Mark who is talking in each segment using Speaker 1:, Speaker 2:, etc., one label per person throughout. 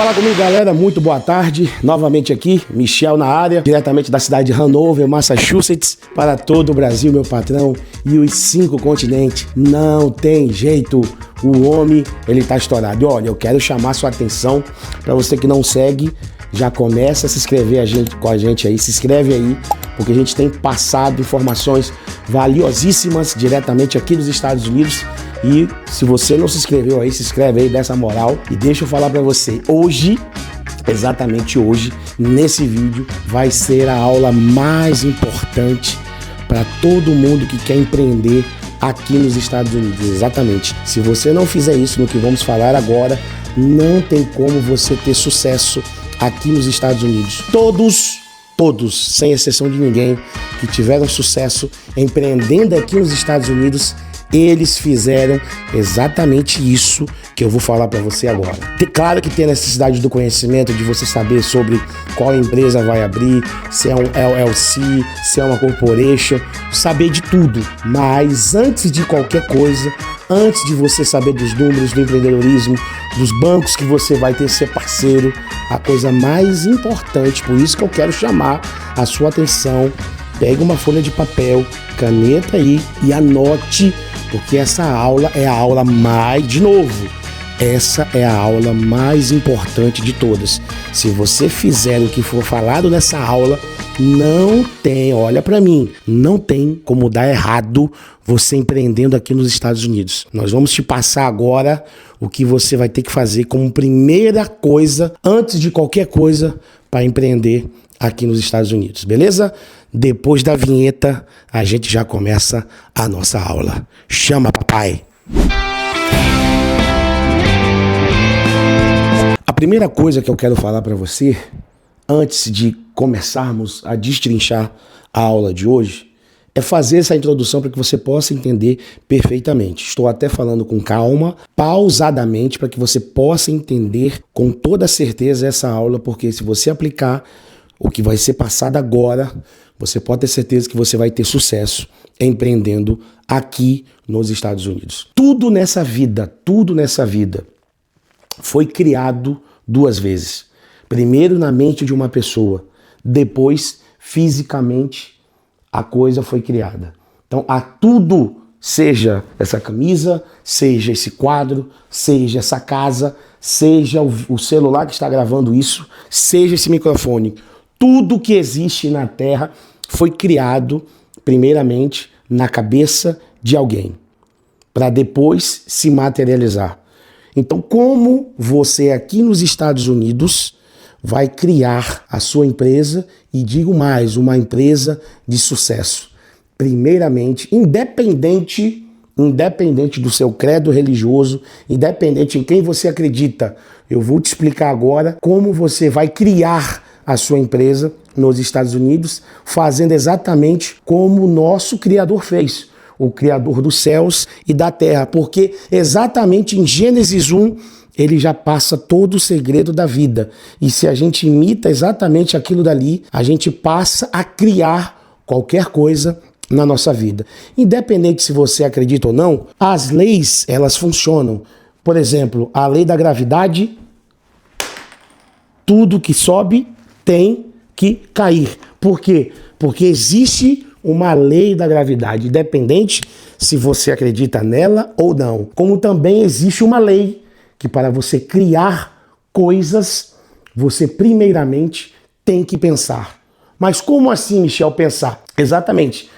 Speaker 1: Fala comigo, galera, muito boa tarde, novamente aqui, Michel na área, diretamente da cidade de Hanover, Massachusetts, para todo o Brasil, meu patrão, e os 5 continentes. Não tem jeito, o homem, ele tá estourado. E olha, eu quero chamar sua atenção, para você que não segue, já começa a se inscrever com a gente aí, se inscreve aí, porque a gente tem passado informações valiosíssimas diretamente aqui dos Estados Unidos. E se você não se inscreveu aí, se inscreve aí, dessa moral. E deixa eu falar pra você, hoje, exatamente hoje, nesse vídeo, vai ser a aula mais importante para todo mundo que quer empreender aqui nos Estados Unidos. Exatamente. Se você não fizer isso no que vamos falar agora, não tem como você ter sucesso aqui nos Estados Unidos. Todos, sem exceção de ninguém, que tiveram sucesso empreendendo aqui nos Estados Unidos, eles fizeram exatamente isso que eu vou falar para você agora. Claro que tem a necessidade do conhecimento, de você saber sobre qual empresa vai abrir, se é um LLC, se é uma corporation, saber de tudo. Mas antes de qualquer coisa, antes de você saber dos números do empreendedorismo, dos bancos que você vai ter que ser parceiro, a coisa mais importante, por isso que eu quero chamar a sua atenção, pegue uma folha de papel, caneta aí e anote, porque essa aula é a aula essa é a aula mais importante de todas. Se você fizer o que for falado nessa aula, não tem, olha pra mim, não tem como dar errado você empreendendo aqui nos Estados Unidos. Nós vamos te passar agora o que você vai ter que fazer como primeira coisa, antes de qualquer coisa, para empreender aqui nos Estados Unidos, beleza? Depois da vinheta, a gente já começa a nossa aula. Chama, papai! A primeira coisa que eu quero falar para você, antes de começarmos a destrinchar a aula de hoje, é fazer essa introdução para que você possa entender perfeitamente. Estou até falando com calma, pausadamente, para que você possa entender com toda certeza essa aula, porque se você aplicar o que vai ser passado agora, você pode ter certeza que você vai ter sucesso empreendendo aqui nos Estados Unidos. Tudo nessa vida foi criado 2 vezes. Primeiro na mente de uma pessoa, depois fisicamente a coisa foi criada. Então a tudo, seja essa camisa, seja esse quadro, seja essa casa, seja o celular que está gravando isso, seja esse microfone, tudo que existe na Terra foi criado primeiramente na cabeça de alguém, para depois se materializar. Então, como você aqui nos Estados Unidos vai criar a sua empresa, e digo mais, uma empresa de sucesso? Primeiramente, independente do seu credo religioso, independente em quem você acredita, eu vou te explicar agora como você vai criar a sua empresa nos Estados Unidos, fazendo exatamente como o nosso Criador fez, o Criador dos céus e da terra, porque exatamente em Gênesis 1, ele já passa todo o segredo da vida. E se a gente imita exatamente aquilo dali, a gente passa a criar qualquer coisa na nossa vida. Independente se você acredita ou não, as leis, elas funcionam. Por exemplo, a lei da gravidade, tudo que sobe tem que cair. Por quê? Porque existe uma lei da gravidade, independente se você acredita nela ou não. Como também existe uma lei que para você criar coisas, você primeiramente tem que pensar. Mas como assim, Michel, pensar? Exatamente.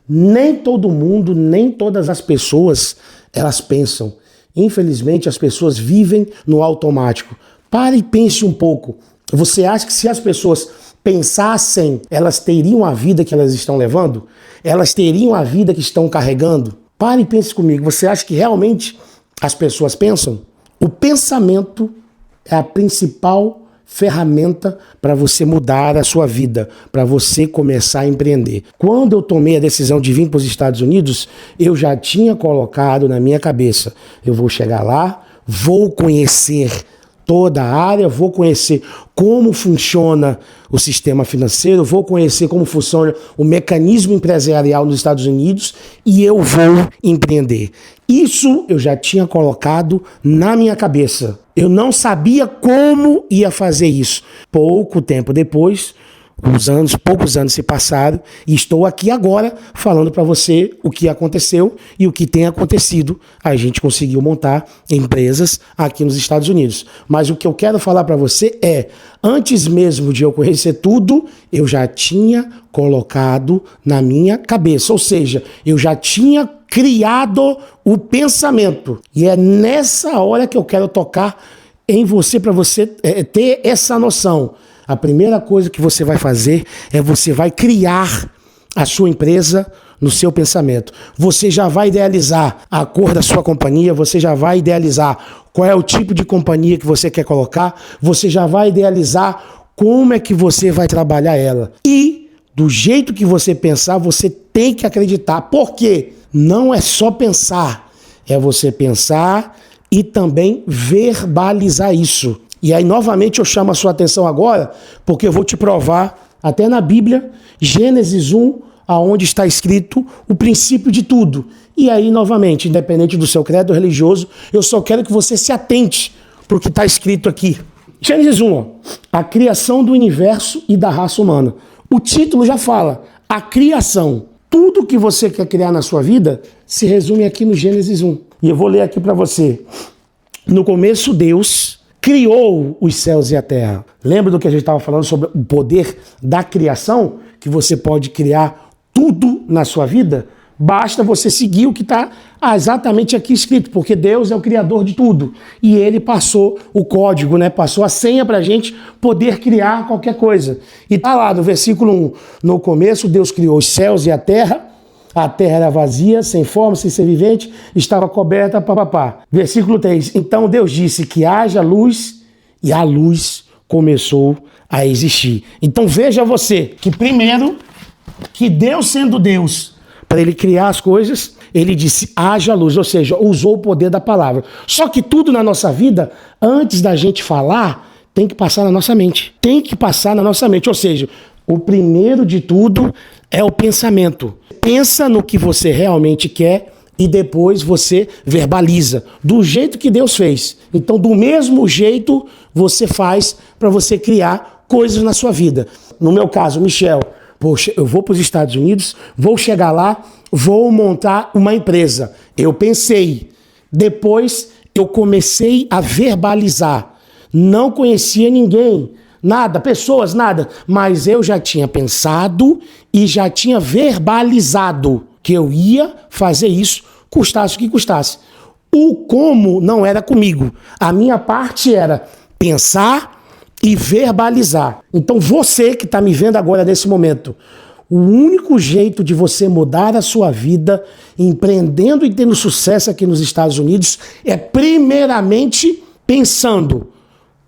Speaker 1: Nem todo mundo, nem todas as pessoas, elas pensam. Infelizmente, as pessoas vivem no automático. Pare e pense um pouco. Você acha que se as pessoas pensassem, elas teriam a vida que elas estão levando? Elas teriam a vida que estão carregando? Pare e pense comigo. Você acha que realmente as pessoas pensam? O pensamento é a principal ferramenta para você mudar a sua vida, para você começar a empreender. Quando eu tomei a decisão de vir para os Estados Unidos, eu já tinha colocado na minha cabeça, eu vou chegar lá, vou conhecer toda a área, vou conhecer como funciona o sistema financeiro, vou conhecer como funciona o mecanismo empresarial nos Estados Unidos e eu vou empreender. Isso eu já tinha colocado na minha cabeça. Eu não sabia como ia fazer isso. Pouco tempo depois, poucos anos se passaram e estou aqui agora falando para você o que aconteceu e o que tem acontecido. A gente conseguiu montar empresas aqui nos Estados Unidos. Mas o que eu quero falar para você é, antes mesmo de eu conhecer tudo, eu já tinha colocado na minha cabeça. Ou seja, eu já tinha criado o pensamento. E é nessa hora que eu quero tocar em você, para você ter essa noção. A primeira coisa que você vai fazer é você vai criar a sua empresa no seu pensamento. Você já vai idealizar a cor da sua companhia, você já vai idealizar qual é o tipo de companhia que você quer colocar, você já vai idealizar como é que você vai trabalhar ela. E do jeito que você pensar, você tem que acreditar. Por quê? Não é só pensar, é você pensar e também verbalizar isso. E aí, novamente, eu chamo a sua atenção agora, porque eu vou te provar, até na Bíblia, Gênesis 1, aonde está escrito o princípio de tudo. E aí, novamente, independente do seu credo religioso, eu só quero que você se atente para o que está escrito aqui. Gênesis 1, a criação do universo e da raça humana. O título já fala, a criação. Tudo que você quer criar na sua vida se resume aqui no Gênesis 1. E eu vou ler aqui para você. No começo, Deus criou os céus e a terra. Lembra do que a gente estava falando sobre o poder da criação? Que você pode criar tudo na sua vida? Basta você seguir o que está exatamente aqui escrito, porque Deus é o criador de tudo. E Ele passou o código, né? Passou a senha para a gente poder criar qualquer coisa. E está lá no versículo 1. No começo, Deus criou os céus e a terra era vazia, sem forma, sem ser vivente, estava coberta, papapá. Versículo 3. Então Deus disse que haja luz, e a luz começou a existir. Então veja você, que primeiro, que Deus sendo Deus, para Ele criar as coisas, Ele disse haja luz, ou seja, usou o poder da palavra. Só que tudo na nossa vida, antes da gente falar, tem que passar na nossa mente. Tem que passar na nossa mente, ou seja, o primeiro de tudo é o pensamento. Pensa no que você realmente quer e depois você verbaliza, do jeito que Deus fez. Então, do mesmo jeito, você faz para você criar coisas na sua vida. No meu caso, Michel, poxa, eu vou para os Estados Unidos, vou chegar lá, vou montar uma empresa. Eu pensei. Depois, eu comecei a verbalizar. Não conhecia ninguém. Nada, pessoas, nada. Mas eu já tinha pensado e já tinha verbalizado que eu ia fazer isso, custasse o que custasse. O como não era comigo. A minha parte era pensar e verbalizar. Então você que está me vendo agora nesse momento, o único jeito de você mudar a sua vida, empreendendo e tendo sucesso aqui nos Estados Unidos, é primeiramente pensando.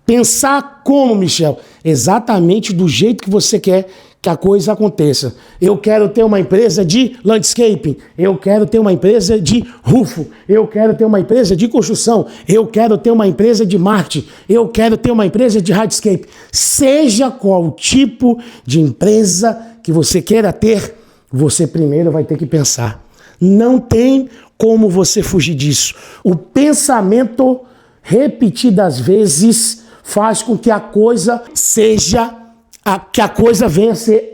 Speaker 1: Pensar como, Michel? Exatamente do jeito que você quer que a coisa aconteça. Eu quero ter uma empresa de landscaping, eu quero ter uma empresa de rufo, eu quero ter uma empresa de construção, eu quero ter uma empresa de marketing, eu quero ter uma empresa de hardscape. Seja qual tipo de empresa que você queira ter, você primeiro vai ter que pensar. Não tem como você fugir disso. O pensamento repetidas vezes faz com que a coisa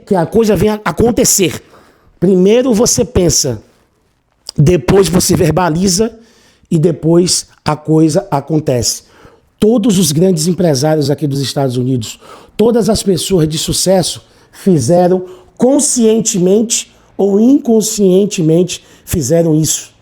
Speaker 1: que a coisa venha acontecer. Primeiro você pensa, depois você verbaliza e depois a coisa acontece. Todos os grandes empresários aqui dos Estados Unidos, todas as pessoas de sucesso fizeram conscientemente ou inconscientemente fizeram isso.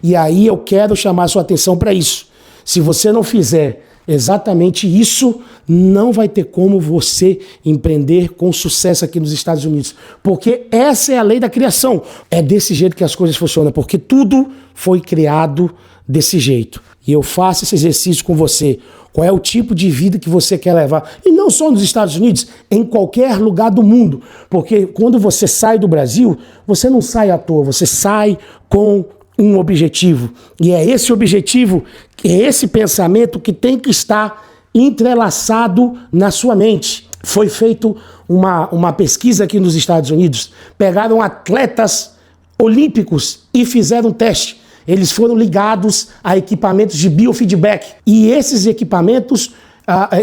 Speaker 1: E aí eu quero chamar a sua atenção para isso. Se você não fizer exatamente isso, não vai ter como você empreender com sucesso aqui nos Estados Unidos. Porque essa é a lei da criação. É desse jeito que as coisas funcionam, porque tudo foi criado desse jeito. E eu faço esse exercício com você. Qual é o tipo de vida que você quer levar? E não só nos Estados Unidos, em qualquer lugar do mundo. Porque quando você sai do Brasil, você não sai à toa, você sai com um objetivo. E é esse objetivo, é esse pensamento que tem que estar entrelaçado na sua mente. Foi feita uma pesquisa aqui nos Estados Unidos. Pegaram atletas olímpicos e fizeram um teste. eles foram ligados a equipamentos de biofeedback. E esses equipamentos,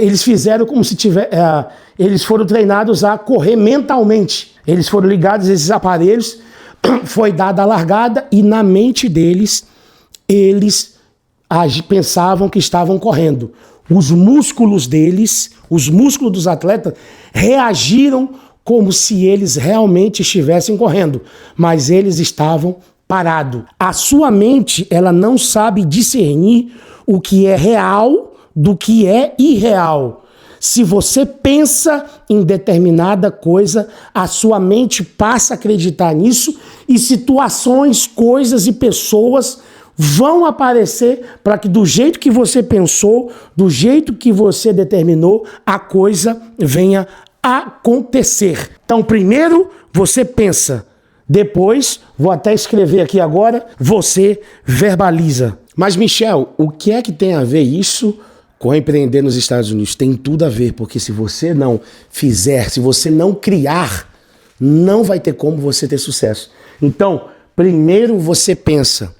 Speaker 1: eles fizeram como se eles foram treinados a correr mentalmente. Eles foram ligados a esses aparelhos, foi dada a largada e na mente deles, eles pensavam que estavam correndo. Os músculos deles, os músculos dos atletas, reagiram como se eles realmente estivessem correndo, mas eles estavam parados. A sua mente, ela não sabe discernir o que é real do que é irreal. Se você pensa em determinada coisa, a sua mente passa a acreditar nisso e situações, coisas e pessoas vão aparecer para que do jeito que você pensou, do jeito que você determinou, a coisa venha acontecer. Então, primeiro você pensa, depois, vou até escrever aqui agora, você verbaliza. Mas, Michel, o que é que tem a ver isso com empreender nos Estados Unidos? Tem tudo a ver, porque se você não fizer, se você não criar, não vai ter como você ter sucesso. Então, primeiro você pensa.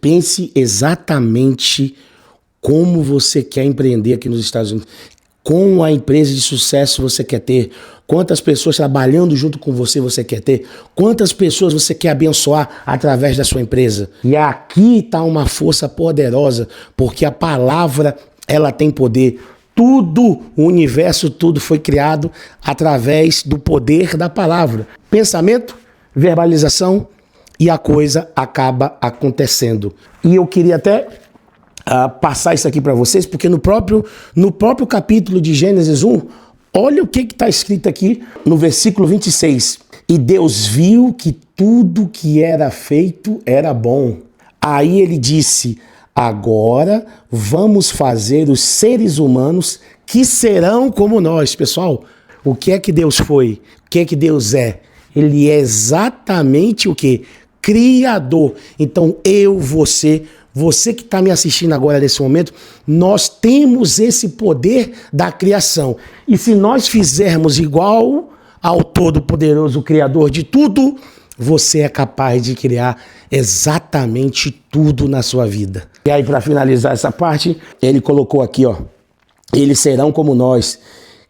Speaker 1: Pense exatamente como você quer empreender aqui nos Estados Unidos. Com a empresa de sucesso você quer ter? Quantas pessoas trabalhando junto com você quer ter? Quantas pessoas você quer abençoar através da sua empresa? E aqui está uma força poderosa, porque a palavra, ela tem poder. Tudo, o universo, tudo foi criado através do poder da palavra. Pensamento, verbalização e a coisa acaba acontecendo. E eu queria até passar isso aqui para vocês, porque no próprio capítulo de Gênesis 1, olha o que está escrito aqui no versículo 26. E Deus viu que tudo que era feito era bom. Aí ele disse: agora vamos fazer os seres humanos que serão como nós. Pessoal, o que é que Deus foi? O que é que Deus é? Ele é exatamente o quê? Criador. Então você que está me assistindo agora nesse momento, nós temos esse poder da criação. E se nós fizermos igual ao Todo-Poderoso Criador de tudo, você é capaz de criar exatamente tudo na sua vida. E aí, para finalizar essa parte, ele colocou aqui, ó: eles serão como nós,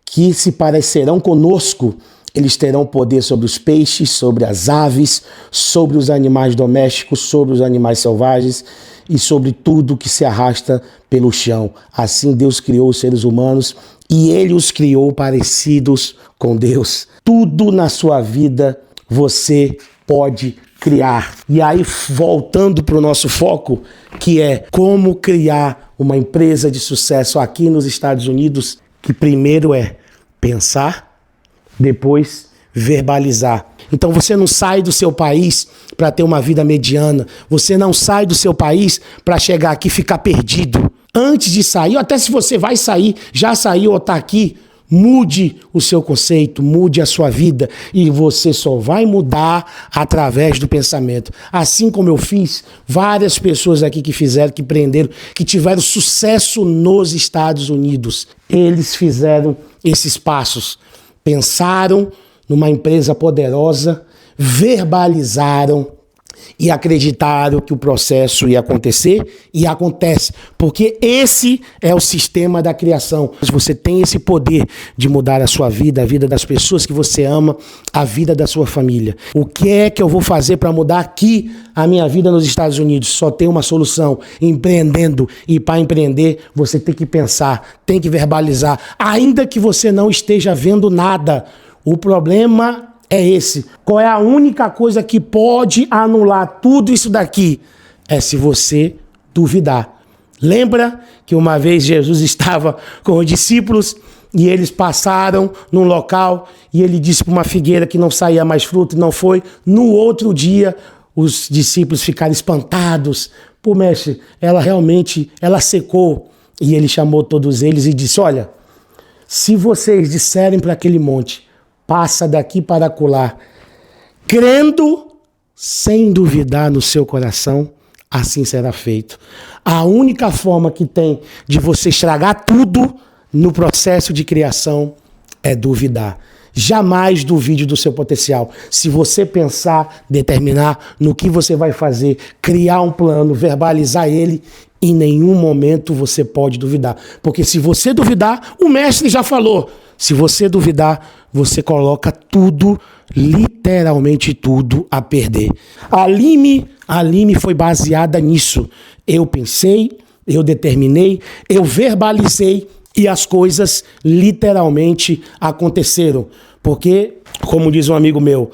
Speaker 1: que se parecerão conosco. Eles terão poder sobre os peixes, sobre as aves, sobre os animais domésticos, sobre os animais selvagens e sobre tudo que se arrasta pelo chão. Assim Deus criou os seres humanos e Ele os criou parecidos com Deus. Tudo na sua vida você pode criar. E aí, voltando para o nosso foco, que é como criar uma empresa de sucesso aqui nos Estados Unidos, que primeiro é pensar, depois verbalizar. Então você não sai do seu país para ter uma vida mediana. Você não sai do seu país para chegar aqui e ficar perdido. Antes de sair, ou até se você vai sair, já saiu ou está aqui, mude o seu conceito, mude a sua vida e você só vai mudar através do pensamento. Assim como eu fiz, várias pessoas aqui que fizeram, que empreenderam, que tiveram sucesso nos Estados Unidos. Eles fizeram esses passos. Pensaram numa empresa poderosa, verbalizaram e acreditaram que o processo ia acontecer e acontece, porque esse é o sistema da criação. Você tem esse poder de mudar a sua vida, a vida das pessoas que você ama, a vida da sua família. O que é que eu vou fazer para mudar aqui a minha vida nos Estados Unidos? Só tem uma solução: empreendendo. E para empreender, você tem que pensar, tem que verbalizar, ainda que você não esteja vendo nada. O problema é esse. Qual é a única coisa que pode anular tudo isso daqui? É se você duvidar. Lembra que uma vez Jesus estava com os discípulos e eles passaram num local e ele disse para uma figueira que não saía mais fruto, não foi. No outro dia, os discípulos ficaram espantados. Pô, mestre, ela secou. E ele chamou todos eles e disse: olha, se vocês disserem para aquele monte, passa daqui para acolá, crendo, sem duvidar no seu coração, assim será feito. A única forma que tem de você estragar tudo no processo de criação é duvidar. Jamais duvide do seu potencial. Se você pensar, determinar no que você vai fazer, criar um plano, verbalizar ele, em nenhum momento você pode duvidar. Porque se você duvidar, o mestre já falou. Se você duvidar, você coloca tudo, literalmente tudo, a perder. A Lime foi baseada nisso. Eu pensei, eu determinei, eu verbalizei e as coisas literalmente aconteceram. Porque, como diz um amigo meu,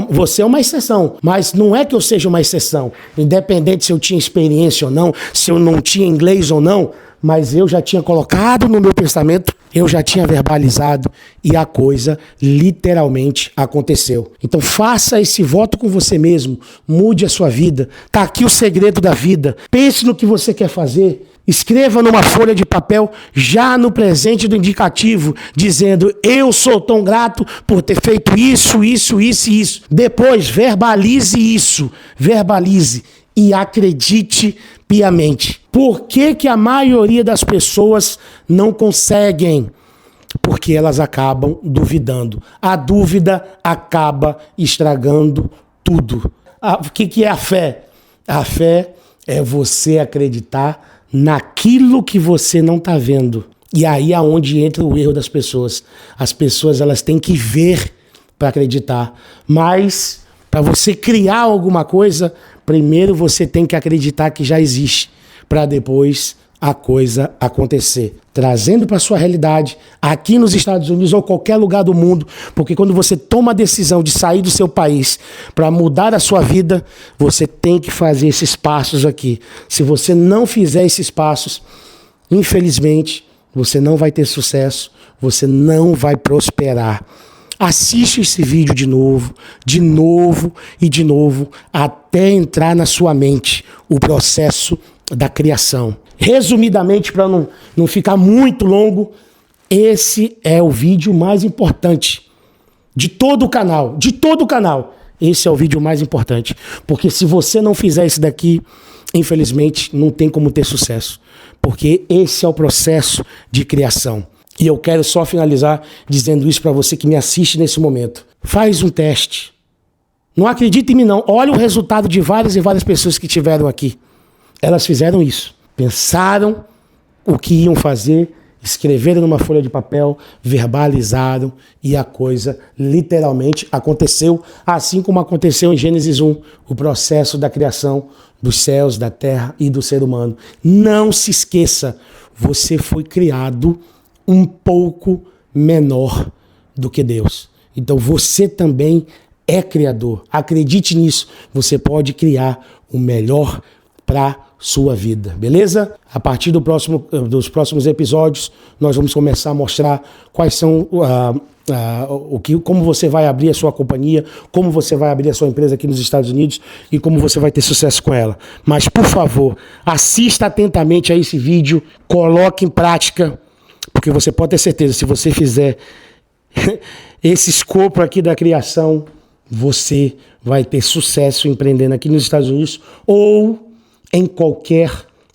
Speaker 1: você é uma exceção, mas não é que eu seja uma exceção. Independente se eu tinha experiência ou não, se eu não tinha inglês ou não, mas eu já tinha colocado no meu pensamento, eu já tinha verbalizado e a coisa literalmente aconteceu. Então faça esse voto com você mesmo, mude a sua vida. Tá aqui o segredo da vida. Pense no que você quer fazer. Escreva numa folha de papel, já no presente do indicativo, dizendo: eu sou tão grato por ter feito isso, isso, isso e isso. Depois, verbalize isso. Verbalize e acredite piamente. Por que a maioria das pessoas não conseguem? Porque elas acabam duvidando. A dúvida acaba estragando tudo. O que é a fé? A fé é você acreditar naquilo que você não está vendo. E aí é onde entra o erro das pessoas. As pessoas elas têm que ver para acreditar. Mas para você criar alguma coisa, primeiro você tem que acreditar que já existe, para depois a coisa acontecer. Trazendo para a sua realidade, aqui nos Estados Unidos ou qualquer lugar do mundo, porque quando você toma a decisão de sair do seu país para mudar a sua vida, você tem que fazer esses passos aqui. Se você não fizer esses passos, infelizmente, você não vai ter sucesso, você não vai prosperar. Assiste esse vídeo de novo e de novo, até entrar na sua mente o processo da criação. Resumidamente, para não ficar muito longo, esse é o vídeo mais importante de todo o canal. De todo o canal. Esse é o vídeo mais importante. Porque se você não fizer esse daqui, infelizmente, não tem como ter sucesso. Porque esse é o processo de criação. E eu quero só finalizar dizendo isso para você que me assiste nesse momento. Faz um teste. Não acredita em mim, não. Olha o resultado de várias e várias pessoas que tiveram aqui. Elas fizeram isso. Pensaram o que iam fazer, escreveram numa folha de papel, verbalizaram e a coisa literalmente aconteceu, assim como aconteceu em Gênesis 1, o processo da criação dos céus, da terra e do ser humano. Não se esqueça, você foi criado um pouco menor do que Deus. Então você também é criador. Acredite nisso. Você pode criar o melhor para sua vida, beleza? A partir dos próximos episódios, nós vamos começar a mostrar quais são como você vai abrir a sua companhia, como você vai abrir a sua empresa aqui nos Estados Unidos e como você vai ter sucesso com ela. Mas, por favor, assista atentamente a esse vídeo, coloque em prática, porque você pode ter certeza, se você fizer esse escopo aqui da criação, você vai ter sucesso empreendendo aqui nos Estados Unidos ou em qualquer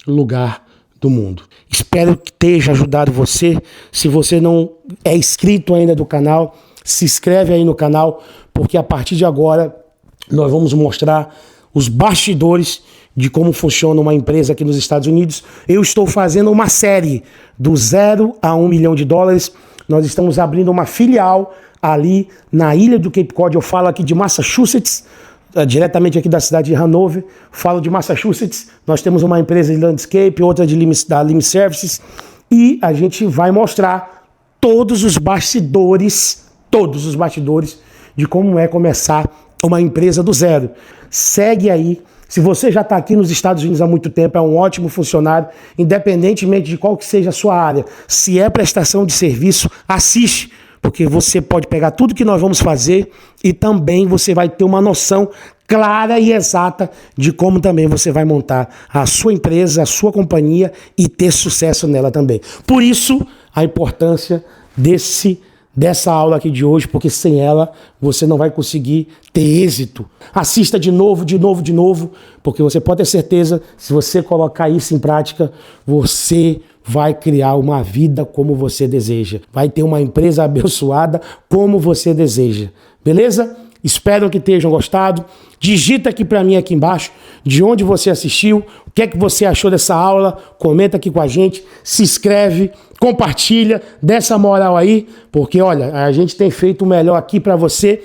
Speaker 1: lugar do mundo. Espero que tenha ajudado você. Se você não é inscrito ainda do canal, se inscreve aí no canal, porque a partir de agora nós vamos mostrar os bastidores de como funciona uma empresa aqui nos Estados Unidos. Eu estou fazendo uma série do 0 a $1 milhão. Nós estamos abrindo uma filial ali na ilha do Cape Cod. Eu falo aqui de Massachusetts, diretamente aqui da cidade de Hanover, falo de Massachusetts. Nós temos uma empresa de landscape, outra da Lime Services, e a gente vai mostrar todos os bastidores de como é começar uma empresa do zero. Segue aí. Se você já está aqui nos Estados Unidos há muito tempo, é um ótimo funcionário, independentemente de qual que seja a sua área. Se é prestação de serviço, assiste, porque você pode pegar tudo que nós vamos fazer e também você vai ter uma noção clara e exata de como também você vai montar a sua empresa, a sua companhia e ter sucesso nela também. Por isso, a importância dessa aula aqui de hoje, porque sem ela você não vai conseguir ter êxito. Assista de novo, porque você pode ter certeza, se você colocar isso em prática, você vai criar uma vida como você deseja. Vai ter uma empresa abençoada como você deseja. Beleza? Espero que tenham gostado. Digita aqui para mim aqui embaixo de onde você assistiu, o que é que você achou dessa aula. Comenta aqui com a gente, se inscreve, compartilha, dá essa moral aí, porque olha, a gente tem feito o melhor aqui para você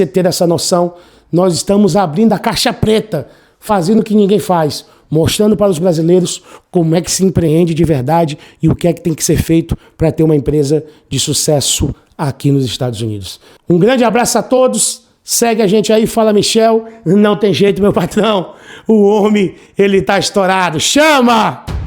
Speaker 1: ter essa noção. Nós estamos abrindo a caixa preta, fazendo o que ninguém faz, mostrando para os brasileiros como é que se empreende de verdade e o que é que tem que ser feito para ter uma empresa de sucesso aqui nos Estados Unidos. Um grande abraço a todos, segue a gente aí, fala Michel, não tem jeito meu patrão, o homem ele tá estourado, chama!